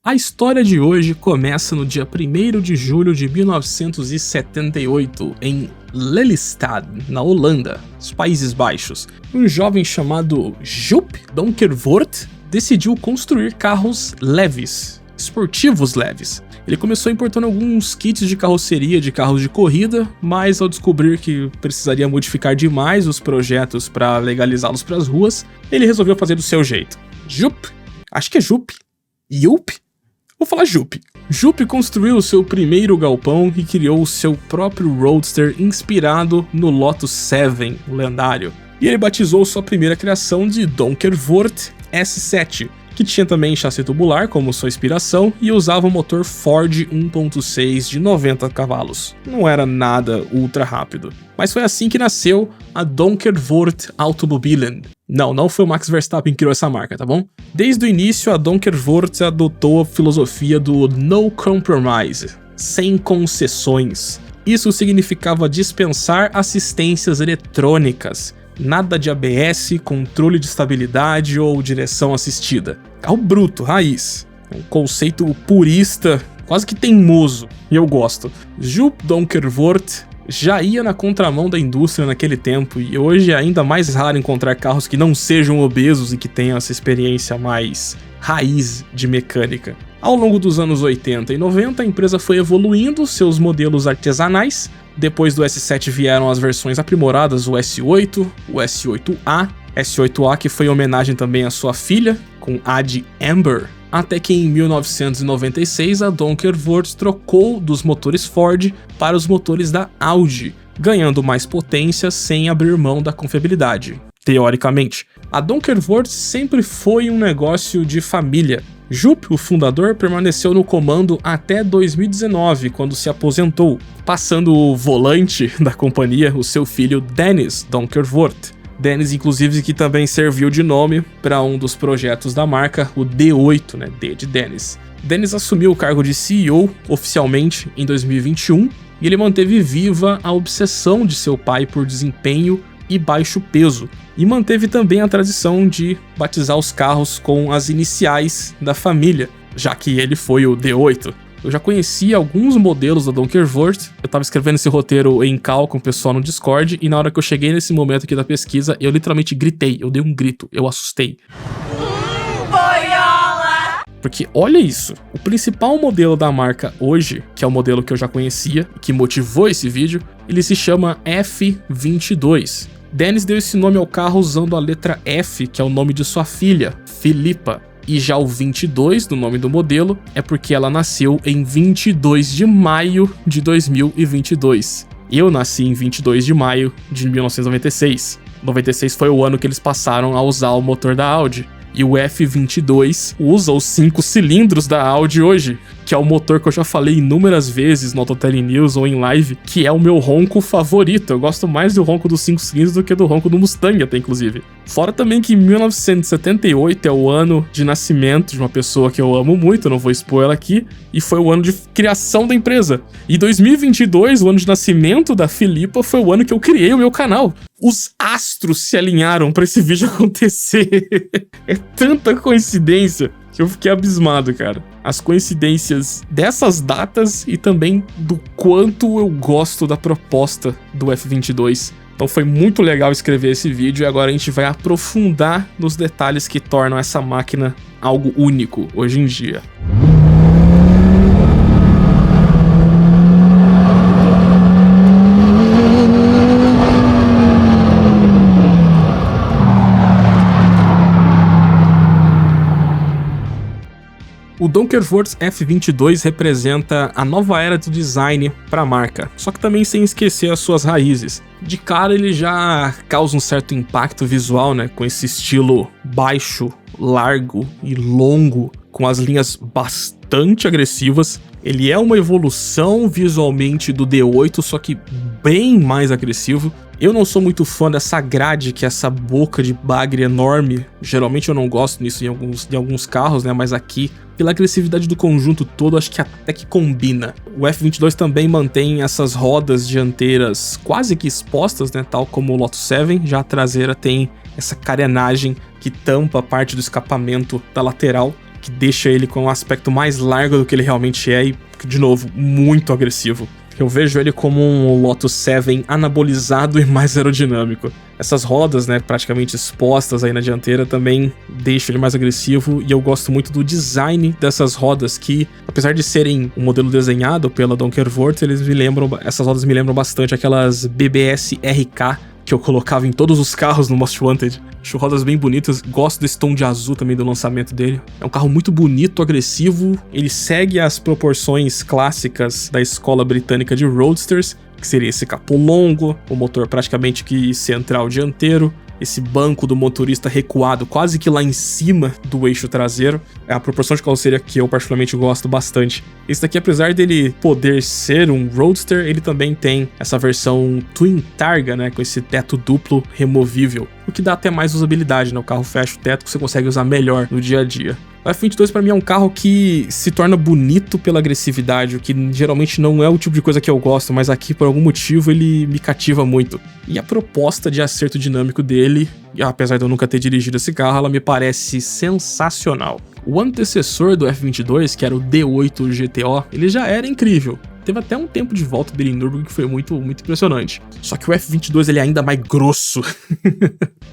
A história de hoje começa no dia 1º de julho de 1978, em Lelystad, na Holanda, os Países Baixos. Um jovem chamado Joop Donkervoort decidiu construir carros leves, esportivos leves. Ele começou importando alguns kits de carroceria de carros de corrida, mas ao descobrir que precisaria modificar demais os projetos para legalizá-los para as ruas, ele resolveu fazer do seu jeito. Joop, acho que é Joop, Joop? Vou falar Joop. Joop construiu o seu primeiro galpão e criou o seu próprio Roadster inspirado no Lotus 7, o lendário. E ele batizou sua primeira criação de Donkervoort S7, que tinha também chassi tubular como sua inspiração e usava um motor Ford 1.6 de 90 cavalos. Não era nada ultra rápido. Mas foi assim que nasceu a Donkervoort Automobilen. Não foi o Max Verstappen que criou essa marca, tá bom? Desde o início, a Donkervoort adotou a filosofia do no compromise, sem concessões. Isso significava dispensar assistências eletrônicas, nada de ABS, controle de estabilidade ou direção assistida. Carro bruto, raiz. Um conceito purista, quase que teimoso, e eu gosto. Joop Donkervoort já ia na contramão da indústria naquele tempo, e hoje é ainda mais raro encontrar carros que não sejam obesos e que tenham essa experiência mais raiz de mecânica. Ao longo dos anos 80 e 90, a empresa foi evoluindo seus modelos artesanais. Depois do S7 vieram as versões aprimoradas, o S8, o S8A. S8A que foi em homenagem também à sua filha, com A de Amber. Até que em 1996 a Donkervoort trocou dos motores Ford para os motores da Audi, ganhando mais potência sem abrir mão da confiabilidade, teoricamente. A Donkervoort sempre foi um negócio de família. Joop, o fundador, permaneceu no comando até 2019, quando se aposentou, passando o volante da companhia o seu filho Dennis Donkervoort. Dennis, inclusive, que também serviu de nome para um dos projetos da marca, o D8, né? D de Dennis. Dennis assumiu o cargo de CEO oficialmente em 2021 e ele manteve viva a obsessão de seu pai por desempenho e baixo peso, e manteve também a tradição de batizar os carros com as iniciais da família, já que ele foi o D8. Eu já conhecia alguns modelos da Donkervoort, eu tava escrevendo esse roteiro em cal com o pessoal no Discord, e na hora que eu cheguei nesse momento aqui da pesquisa, eu literalmente gritei, eu dei um grito, eu assustei. Boiola! Porque olha isso, o principal modelo da marca hoje, que é o modelo que eu já conhecia, que motivou esse vídeo, ele se chama F22. Dennis deu esse nome ao carro usando a letra F, que é o nome de sua filha, Philippa. E já o 22 do nome do modelo é porque ela nasceu em 22 de maio de 2022. Eu nasci em 22 de maio de 1996. 96 foi o ano que eles passaram a usar o motor da Audi. E o F22 usa os 5 cilindros da Audi hoje, que é o motor que eu já falei inúmeras vezes no Autotele News ou em live, que é o meu ronco favorito. Eu gosto mais do ronco dos 5 cilindros do que do ronco do Mustang até, inclusive. Fora também que 1978 é o ano de nascimento de uma pessoa que eu amo muito, não vou expor ela aqui, e foi o ano de criação da empresa. E 2022, o ano de nascimento da Philippa, foi o ano que eu criei o meu canal. Os astros se alinharam pra esse vídeo acontecer. É tanta coincidência que eu fiquei abismado, cara. As coincidências dessas datas e também do quanto eu gosto da proposta do F22. Então foi muito legal escrever esse vídeo e agora a gente vai aprofundar nos detalhes que tornam essa máquina algo único hoje em dia. O Donkervoort F22 representa a nova era do design para a marca, só que também sem esquecer as suas raízes. De cara ele já causa um certo impacto visual, né, com esse estilo baixo, largo e longo, com as linhas bastante agressivas. Ele é uma evolução visualmente do D8, só que bem mais agressivo. Eu não sou muito fã dessa grade, que é essa boca de bagre enorme. Geralmente eu não gosto nisso em alguns carros, né? Mas aqui, pela agressividade do conjunto todo, acho que até que combina. O F22 também mantém essas rodas dianteiras quase que expostas, né? Tal como o Lotus 7. Já a traseira tem essa carenagem que tampa a parte do escapamento da lateral, que que deixa ele com um aspecto mais largo do que ele realmente é e, de novo, muito agressivo. Eu vejo ele como um Lotus 7 anabolizado e mais aerodinâmico. Essas rodas, né, praticamente expostas aí na dianteira também deixam ele mais agressivo, e eu gosto muito do design dessas rodas que, apesar de serem um modelo desenhado pela Donkervoort, essas rodas me lembram bastante aquelas BBS RK que eu colocava em todos os carros no Most Wanted. Acho rodas bem bonitas, gosto desse tom de azul também do lançamento dele. É um carro muito bonito, agressivo, ele segue as proporções clássicas da escola britânica de roadsters, que seria esse capô longo, o motor praticamente que central dianteiro, esse banco do motorista recuado quase que lá em cima do eixo traseiro. É a proporção de carroceria que eu particularmente gosto bastante. Esse daqui, apesar dele poder ser um roadster, ele também tem essa versão Twin Targa, né, com esse teto duplo removível, o que dá até mais usabilidade, né? O carro fecha o teto que você consegue usar melhor no dia a dia. O F22 pra mim é um carro que se torna bonito pela agressividade, o que geralmente não é o tipo de coisa que eu gosto, mas aqui por algum motivo ele me cativa muito. E a proposta de acerto dinâmico dele, apesar de eu nunca ter dirigido esse carro, ela me parece sensacional. O antecessor do F22, que era o D8 GTO, ele já era incrível. Teve até um tempo de volta dele em Nürburgring que foi muito impressionante. Só que o F22 ele é ainda mais grosso.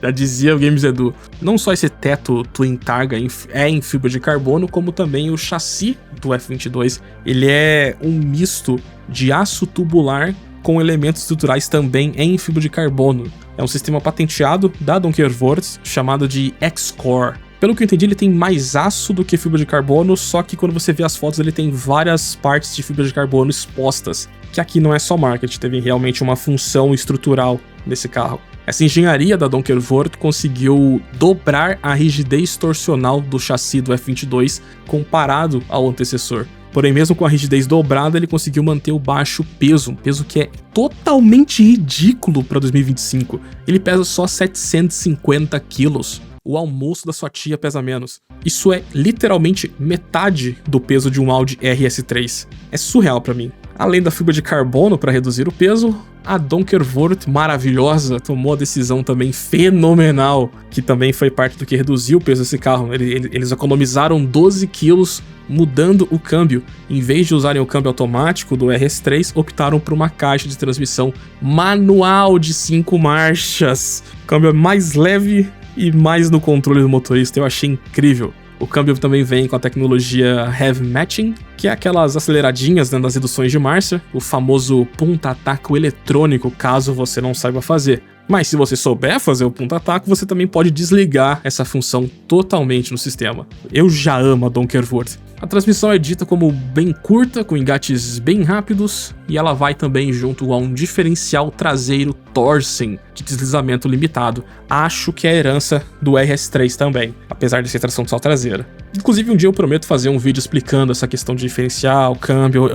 Já dizia o Games Edu. Não só esse teto Twin Targa é em fibra de carbono, como também o chassi do F22. Ele é um misto de aço tubular com elementos estruturais também em fibra de carbono. É um sistema patenteado da Donkervoort chamado de X-Core. Pelo que eu entendi, ele tem mais aço do que fibra de carbono, só que quando você vê as fotos ele tem várias partes de fibra de carbono expostas, que aqui não é só marketing, teve realmente uma função estrutural nesse carro. Essa engenharia da Donkervoort conseguiu dobrar a rigidez torsional do chassi do F22 comparado ao antecessor. Porém, mesmo com a rigidez dobrada, ele conseguiu manter o baixo peso, um peso que é totalmente ridículo para 2025. Ele pesa só 750 quilos. O almoço da sua tia pesa menos. Isso é literalmente metade do peso de um Audi RS3. É surreal pra mim. Além da fibra de carbono para reduzir o peso, a Donkervoort, maravilhosa, tomou a decisão também fenomenal, que também foi parte do que reduziu o peso desse carro. Eles economizaram 12 quilos mudando o câmbio. Em vez de usarem o câmbio automático do RS3, optaram por uma caixa de transmissão manual de 5 marchas. O câmbio é mais leve e mais no controle do motorista. Eu achei incrível. O câmbio também vem com a tecnologia Heavy Matching, que é aquelas aceleradinhas, né, das reduções de marcha, o famoso ponta-ataco eletrônico, caso você não saiba fazer. Mas se você souber fazer o ponta-ataco, você também pode desligar essa função totalmente no sistema. Eu já amo a Donkervoort. A transmissão é dita como bem curta, com engates bem rápidos, e ela vai também junto a um diferencial traseiro Torsen de deslizamento limitado. Acho que é a herança do RS3 também, apesar de ser tração só traseira. Inclusive um dia eu prometo fazer um vídeo explicando essa questão de diferencial, câmbio.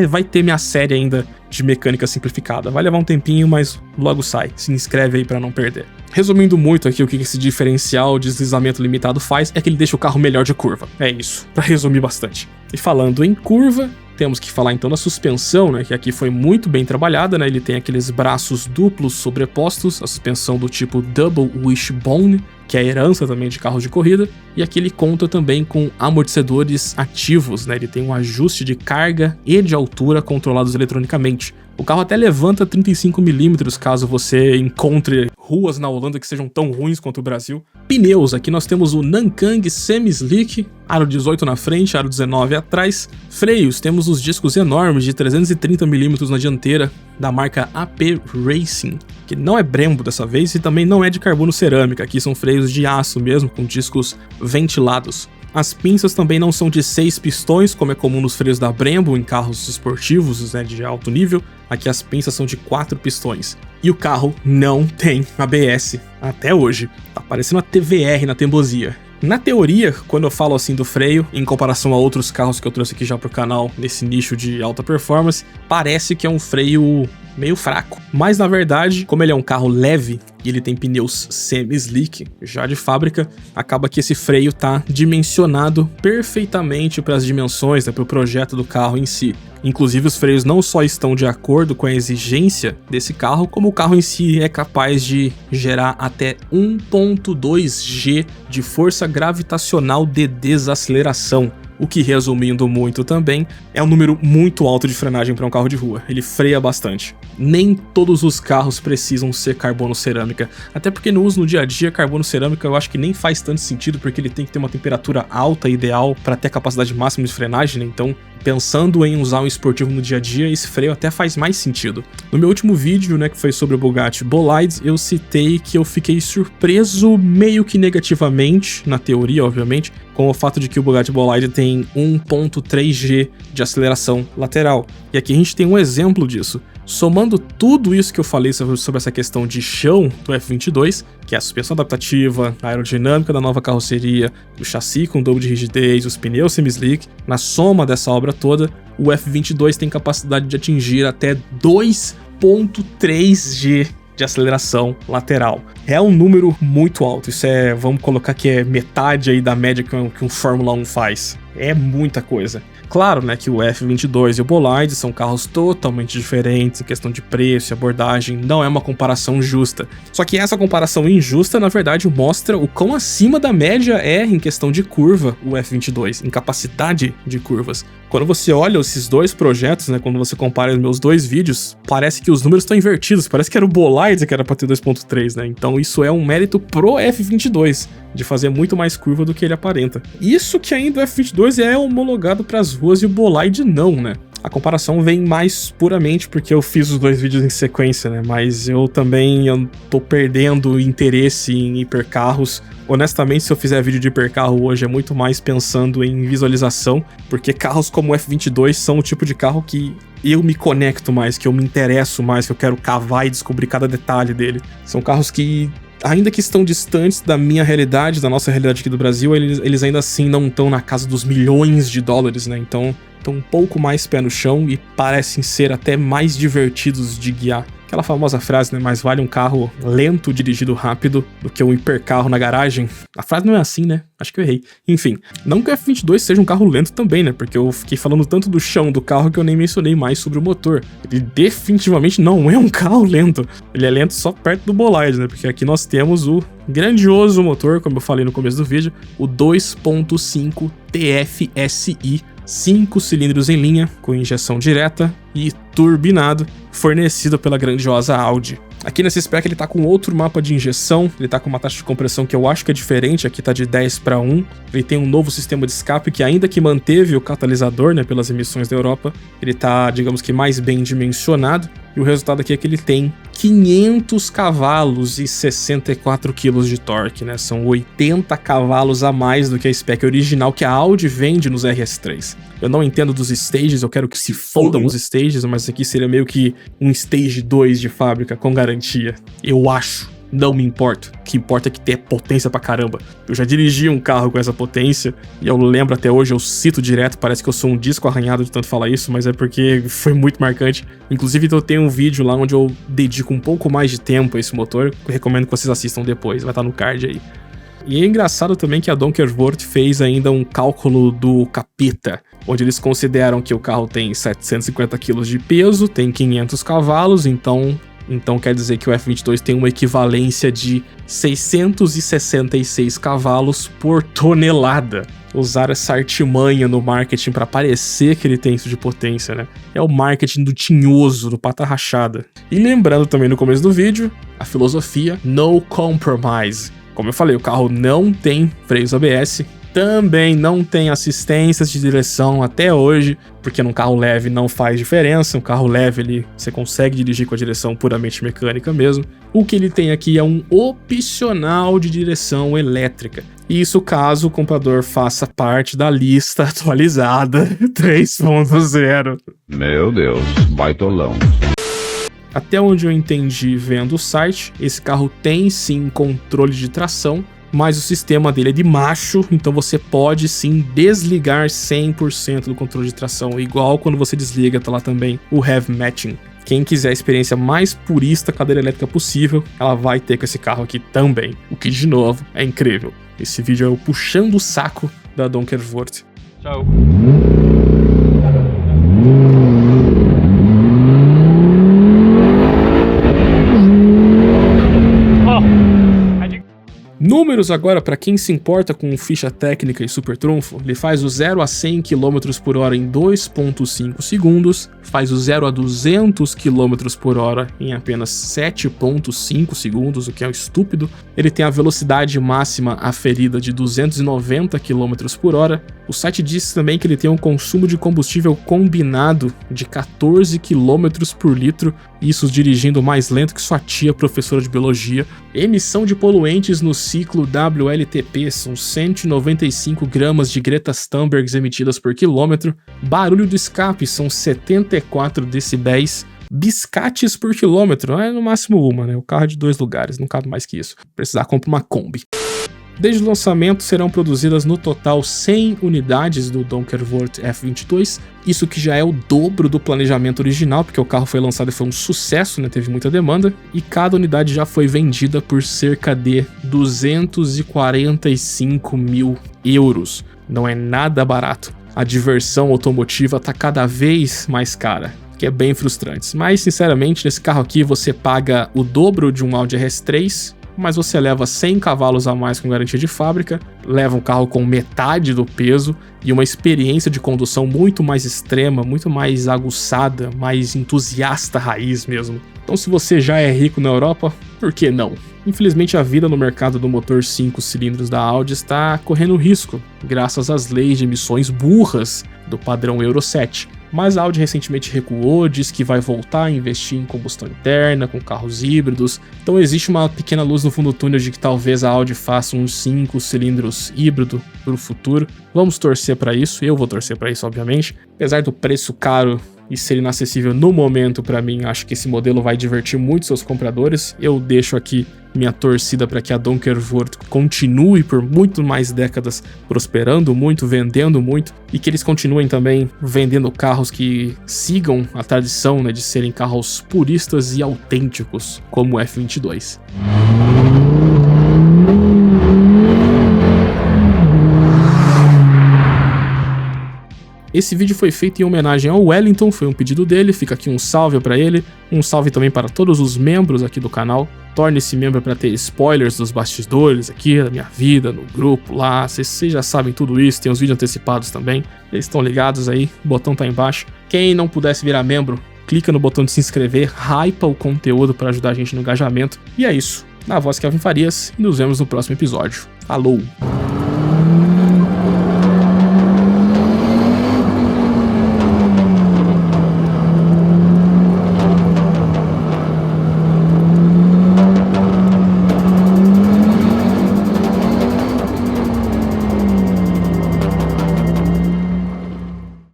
Vai ter minha série ainda de mecânica simplificada. Vai levar um tempinho, mas logo sai. Se inscreve aí pra não perder. Resumindo muito aqui o que esse diferencial de deslizamento limitado faz, é que ele deixa o carro melhor de curva. É isso, pra resumir bastante. E falando em curva, temos que falar então da suspensão, né, que aqui foi muito bem trabalhada, né, ele tem aqueles braços duplos sobrepostos, a suspensão do tipo Double Wishbone, que é a herança também de carros de corrida, e aqui ele conta também com amortecedores ativos, né, ele tem um ajuste de carga e de altura controlados eletronicamente. O carro até levanta 35mm caso você encontre ruas na Holanda que sejam tão ruins quanto o Brasil. Pneus, aqui nós temos o Nankang Semi-Slick, aro 18 na frente, aro 19 atrás. Freios, temos os discos enormes de 330mm na dianteira, da marca AP Racing, que não é Brembo dessa vez e também não é de carbono cerâmica, aqui são freios de aço mesmo, com discos ventilados. As pinças também não são de 6 pistões, como é comum nos freios da Brembo em carros esportivos, né, de alto nível. Aqui as pinças são de 4 pistões. E o carro não tem ABS, até hoje. Tá parecendo a TVR na teimosia. Na teoria, quando eu falo assim do freio, em comparação a outros carros que eu trouxe aqui já pro canal, nesse nicho de alta performance, parece que é um freio meio fraco. Mas na verdade, como ele é um carro leve e ele tem pneus semi-slick já de fábrica, acaba que esse freio tá dimensionado perfeitamente para as dimensões, né, para o projeto do carro em si. Inclusive os freios não só estão de acordo com a exigência desse carro, como o carro em si é capaz de gerar até 1.2 G de força gravitacional de desaceleração. O que, resumindo muito também, é um número muito alto de frenagem para um carro de rua. Ele freia bastante. Nem todos os carros precisam ser carbono cerâmica. Até porque no uso no dia a dia, carbono cerâmica eu acho que nem faz tanto sentido, porque ele tem que ter uma temperatura alta ideal para ter a capacidade máxima de frenagem, né? Então, pensando em usar um esportivo no dia a dia, esse freio até faz mais sentido. No meu último vídeo, né, que foi sobre o Bugatti Bolide, eu citei que eu fiquei surpreso meio que negativamente, na teoria, obviamente, com o fato de que o Bugatti Bolide tem 1.3 G de aceleração lateral. E aqui a gente tem um exemplo disso. Somando tudo isso que eu falei sobre essa questão de chão do F22, que é a suspensão adaptativa, a aerodinâmica da nova carroceria, o chassi com dobro de rigidez, os pneus semi-slick, na soma dessa obra toda, o F22 tem capacidade de atingir até 2.3 G de aceleração lateral. É um número muito alto, isso é, vamos colocar que é metade aí da média que um Fórmula 1 faz. É muita coisa. Claro, né, que o F22 e o Bolide são carros totalmente diferentes em questão de preço e abordagem, não é uma comparação justa. Só que essa comparação injusta, na verdade, mostra o quão acima da média é em questão de curva o F22, em capacidade de curvas. Quando você olha esses dois projetos, né, quando você compara os meus dois vídeos, parece que os números estão invertidos, parece que era o Bolide que era para ter 2.3, né? Então isso é um mérito pro F22, de fazer muito mais curva do que ele aparenta. Isso que ainda o F22 é homologado para as ruas e o Bolide não, né? A comparação vem mais puramente porque eu fiz os dois vídeos em sequência, né? Mas eu tô perdendo interesse em hipercarros. Honestamente, se eu fizer vídeo de hipercarro hoje, é muito mais pensando em visualização, porque carros como o F22 são o tipo de carro que eu me conecto mais, que eu me interesso mais, que eu quero cavar e descobrir cada detalhe dele. São carros que, ainda que estão distantes da minha realidade, da nossa realidade aqui do Brasil, eles ainda assim não estão na casa dos milhões de dólares, né? Então, estão um pouco mais pé no chão e parecem ser até mais divertidos de guiar. Aquela famosa frase, né? Mais vale um carro lento dirigido rápido do que um hipercarro na garagem. A frase não é assim, né? Acho que eu errei. Enfim, não que o F22 seja um carro lento também, né? Porque eu fiquei falando tanto do chão do carro que eu nem mencionei mais sobre o motor. Ele definitivamente não é um carro lento. Ele é lento só perto do Bolide, né? Porque aqui nós temos o grandioso motor, como eu falei no começo do vídeo, o 2.5 TFSI, 5 cilindros em linha, com injeção direta e turbinado, fornecido pela grandiosa Audi. Aqui nesse spec ele tá com outro mapa de injeção, ele tá com uma taxa de compressão que eu acho que é diferente, aqui tá de 10:1, ele tem um novo sistema de escape que, ainda que manteve o catalisador, né, pelas emissões da Europa, ele tá, digamos que, mais bem dimensionado, e o resultado aqui é que ele tem 500 cavalos e 64 kg de torque, né, são 80 cavalos a mais do que a spec original que a Audi vende nos RS3. Eu não entendo dos stages, eu quero que se fodam os stages, mas aqui seria meio que um stage 2 de fábrica com garantia. Eu acho, não me importo. O que importa é que tenha potência pra caramba. Eu já dirigi um carro com essa potência e eu lembro até hoje, eu cito direto, parece que eu sou um disco arranhado de tanto falar isso, mas é porque foi muito marcante. Inclusive eu tenho um vídeo lá onde eu dedico um pouco mais de tempo a esse motor, eu recomendo que vocês assistam depois, vai estar no card aí. E é engraçado também que a Donkervoort fez ainda um cálculo do capeta, onde eles consideram que o carro tem 750 kg de peso, tem 500 cavalos, então quer dizer que o F22 tem uma equivalência de 666 cavalos por tonelada. Usar essa artimanha no marketing para parecer que ele tem isso de potência, né? É o marketing do tinhoso, do pata rachada. E lembrando também no começo do vídeo, a filosofia no compromise. Como eu falei, o carro não tem freios ABS, também não tem assistências de direção até hoje, porque num carro leve não faz diferença, um carro leve você consegue dirigir com a direção puramente mecânica mesmo. O que ele tem aqui é um opcional de direção elétrica. Isso caso o comprador faça parte da lista atualizada 3.0. Meu Deus, baitolão. Até onde eu entendi vendo o site, esse carro tem sim controle de tração, mas o sistema dele é de macho, então você pode sim desligar 100% do controle de tração, igual quando você desliga, tá lá também o Heavy Matching, Quem quiser a experiência mais purista cadeira elétrica possível, ela vai ter com esse carro aqui também. O que, de novo, é incrível. Esse vídeo é eu puxando o saco da Donkervoort. Tchau. Números agora para quem se importa com ficha técnica e super trunfo. Ele faz o 0 a 100 km por hora em 2.5 segundos, faz o 0 a 200 km por hora em apenas 7.5 segundos, o que é estúpido. Ele tem a velocidade máxima aferida de 290 km por hora. O site diz também que ele tem um consumo de combustível combinado de 14 km por litro, isso dirigindo mais lento que sua tia professora de biologia. Emissão de poluentes no ciclo WLTP são 195 gramas de Greta Thunbergs emitidas por quilômetro. Barulho do escape são 74 decibéis. Biscates por quilômetro, é no máximo uma, né? O carro é de 2 lugares, não cabe mais que isso. Precisar comprar uma Kombi. Desde o lançamento serão produzidas no total 100 unidades do Donkervoort F22, isso que já é o dobro do planejamento original, porque o carro foi lançado e foi um sucesso, né? Teve muita demanda, e cada unidade já foi vendida por cerca de 245 mil euros. Não é nada barato. A diversão automotiva está cada vez mais cara, que é bem frustrante. Mas, sinceramente, nesse carro aqui você paga o dobro de um Audi RS3, mas você leva 100 cavalos a mais com garantia de fábrica, leva um carro com metade do peso e uma experiência de condução muito mais extrema, muito mais aguçada, mais entusiasta raiz mesmo. Então, se você já é rico na Europa, por que não? Infelizmente, a vida no mercado do motor 5 cilindros da Audi está correndo risco, graças às leis de emissões burras do padrão Euro 7. Mas a Audi recentemente recuou, diz que vai voltar a investir em combustão interna, com carros híbridos. Então existe uma pequena luz no fundo do túnel de que talvez a Audi faça uns 5 cilindros híbrido para o futuro. Vamos torcer para isso, eu vou torcer para isso, obviamente. Apesar do preço caro e ser inacessível no momento, para mim, acho que esse modelo vai divertir muito seus compradores. Eu deixo aqui minha torcida para que a Donkervoort continue por muito mais décadas prosperando muito, vendendo muito, e que eles continuem também vendendo carros que sigam a tradição, né, de serem carros puristas e autênticos, como o F22. Esse vídeo foi feito em homenagem ao Wellington, foi um pedido dele, fica aqui um salve para ele, um salve também para todos os membros aqui do canal. Torne-se membro para ter spoilers dos bastidores aqui, da minha vida, no grupo lá, vocês já sabem tudo isso, tem os vídeos antecipados também, eles estão ligados aí, o botão tá embaixo. Quem não pudesse virar membro, clica no botão de se inscrever, hypa o conteúdo para ajudar a gente no engajamento. E é isso, na voz Kelvin Farias, e nos vemos no próximo episódio. Falou!